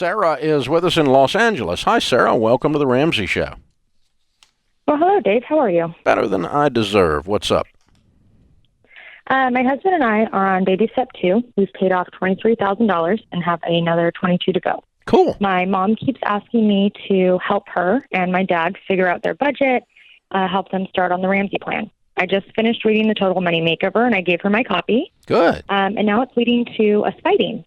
Sarah is with us in Los Angeles. Hi, Sarah. Welcome to the Ramsey Show. Well, hello, Dave. How are you? Better than I deserve. What's up? My husband and I are on baby step 2. We've paid off $23,000 and have another 22 to go. Cool. My mom keeps asking me to help her and my dad figure out their budget, help them start on the Ramsey plan. I just finished reading the Total Money Makeover, and I gave her my copy. Good. And now it's leading to us fighting.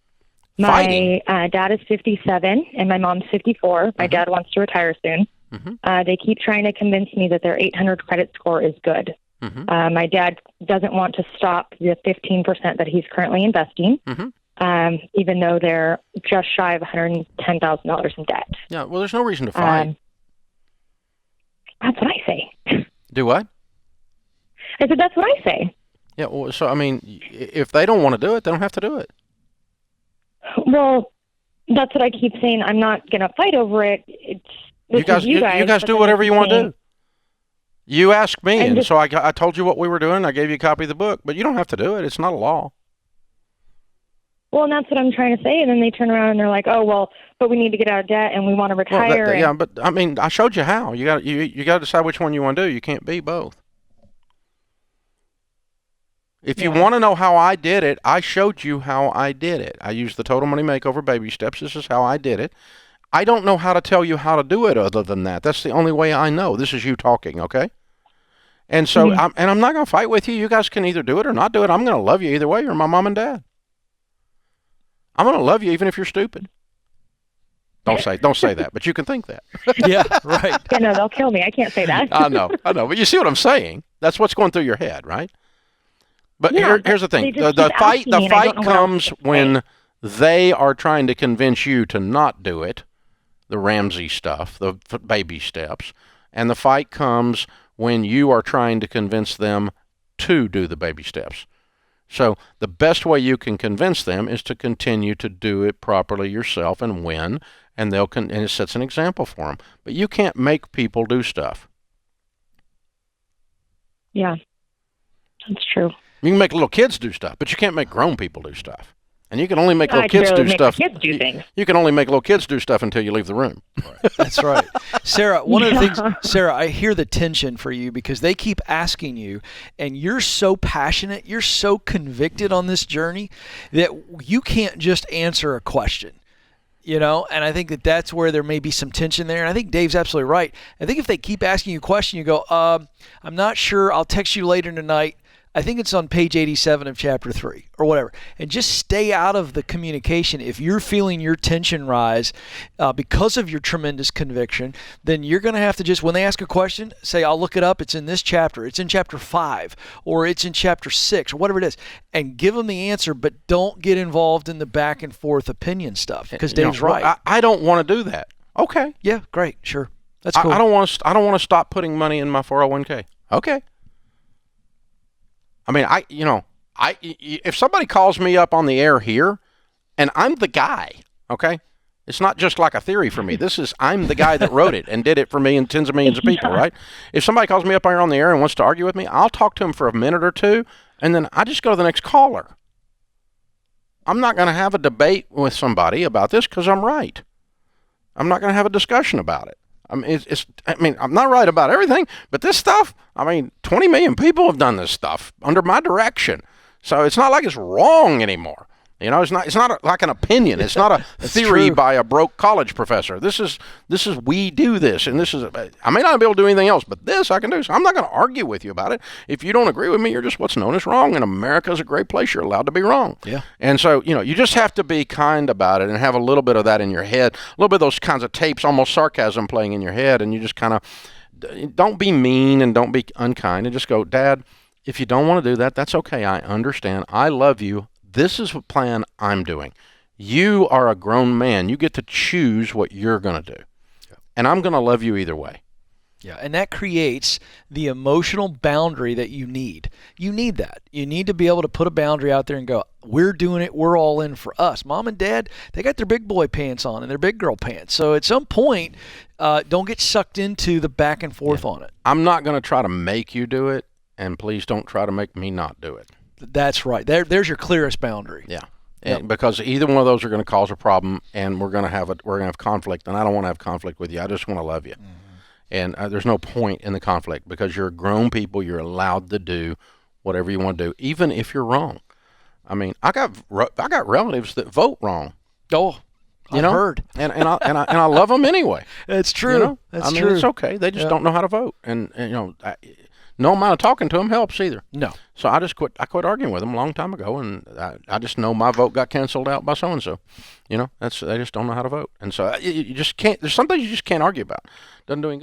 My dad is 57, and my mom's 54. My dad wants to retire soon. They keep trying to convince me that their 800 credit score is good. My dad doesn't want to stop the 15% that he's currently investing, even though they're just shy of $110,000 in debt. Yeah, well, there's no reason to fight. That's what I say. Do what? I said, that's what I say. Yeah, well, so, I mean, if they don't want to do it, they don't have to do it. Well, that's what I keep saying. I'm not going to fight over it. You guys do whatever you want to do. You asked me, and so I told you what we were doing. I gave you a copy of the book, but you don't have to do it. It's not a law. Well, and that's what I'm trying to say. And then they turn around and they're like, "Oh, well, but we need to get out of debt and we want to retire." Well, yeah, but I mean, I showed you how. You got to decide which one you want to do. You can't be both. If you want to know how I did it, I showed you how I did it. I used the Total Money Makeover baby steps. This is how I did it. I don't know how to tell you how to do it other than that. That's the only way I know. This is you talking, okay? And so, I'm not going to fight with you. You guys can either do it or not do it. I'm going to love you either way. You're my mom and dad. I'm going to love you even if you're stupid. Don't say that, but you can think that. Yeah, right. Yeah, no, they'll kill me. I can't say that. I know. But you see what I'm saying? That's what's going through your head, right? But here's the thing. The fight comes when they are trying to convince you to not do it, the Ramsey stuff, the baby steps, and the fight comes when you are trying to convince them to do the baby steps. So the best way you can convince them is to continue to do it properly yourself and win, and and it sets an example for them. But you can't make people do stuff. Yeah, that's true. You can make little kids do stuff, but you can't make grown people do stuff. And you can only make little kids do stuff. You can only make little kids do stuff until you leave the room. Right. That's right. Sarah, one of the things, Sarah, I hear the tension for you because they keep asking you, and you're so passionate, you're so convicted on this journey that you can't just answer a question. You know, and I think that's where there may be some tension there. And I think Dave's absolutely right. I think if they keep asking you a question, you go, I'm not sure. I'll text you later tonight. I think it's on page 87 of chapter 3 or whatever. And just stay out of the communication. If you're feeling your tension rise because of your tremendous conviction, then you're going to have to just, when they ask a question, say, I'll look it up. It's in this chapter. It's in chapter 5 or it's in chapter 6 or whatever it is. And give them the answer, but don't get involved in the back and forth opinion stuff because Dave's right. I don't want to do that. Okay. Yeah, great. Sure. That's cool. I don't want to stop putting money in my 401k. Okay. I mean, if somebody calls me up on the air here, and I'm the guy, okay? It's not just like a theory for me. I'm the guy that wrote it and did it for me and tens of millions of people, right? If somebody calls me up here on the air and wants to argue with me, I'll talk to him for a minute or two, and then I just go to the next caller. I'm not going to have a debate with somebody about this because I'm right. I'm not going to have a discussion about it. I mean, I'm not right about everything, but this stuff, 20 million people have done this stuff under my direction. So it's not like it's wrong anymore. You know, it's not like an opinion. It's not a theory by a broke college professor. This is we do this, and I may not be able to do anything else, but this I can do. So I'm not going to argue with you about it. If you don't agree with me, you're just what's known as wrong. And America is a great place. You're allowed to be wrong. Yeah. And so, you just have to be kind about it and have a little bit of that in your head, a little bit of those kinds of tapes, almost sarcasm playing in your head, and you just kind of don't be mean and don't be unkind, and just go, Dad, if you don't want to do that, that's okay. I understand. I love you. This is what plan I'm doing. You are a grown man. You get to choose what you're going to do. Yeah. And I'm going to love you either way. Yeah, and that creates the emotional boundary that you need. You need that. You need to be able to put a boundary out there and go, we're doing it. We're all in for us. Mom and Dad, they got their big boy pants on and their big girl pants. So at some point, don't get sucked into the back and forth on it. I'm not going to try to make you do it, and please don't try to make me not do it. That's right. There's your clearest boundary. Yeah. because either one of those are going to cause a problem, and we're going to have conflict. And I don't want to have conflict with you. I just want to love you. And there's no point in the conflict because you're grown people. You're allowed to do whatever you want to do, even if you're wrong. I mean, I got relatives that vote wrong. Oh, I've heard, and I love them anyway. It's true. You know? That's true. I mean, it's okay. They just don't know how to vote, and no amount of talking to them helps either. No. So I just quit. I quit arguing with them a long time ago, and I just know my vote got canceled out by so and so. You know, they just don't know how to vote, and so you just can't. There's some things you just can't argue about. Doesn't do any good.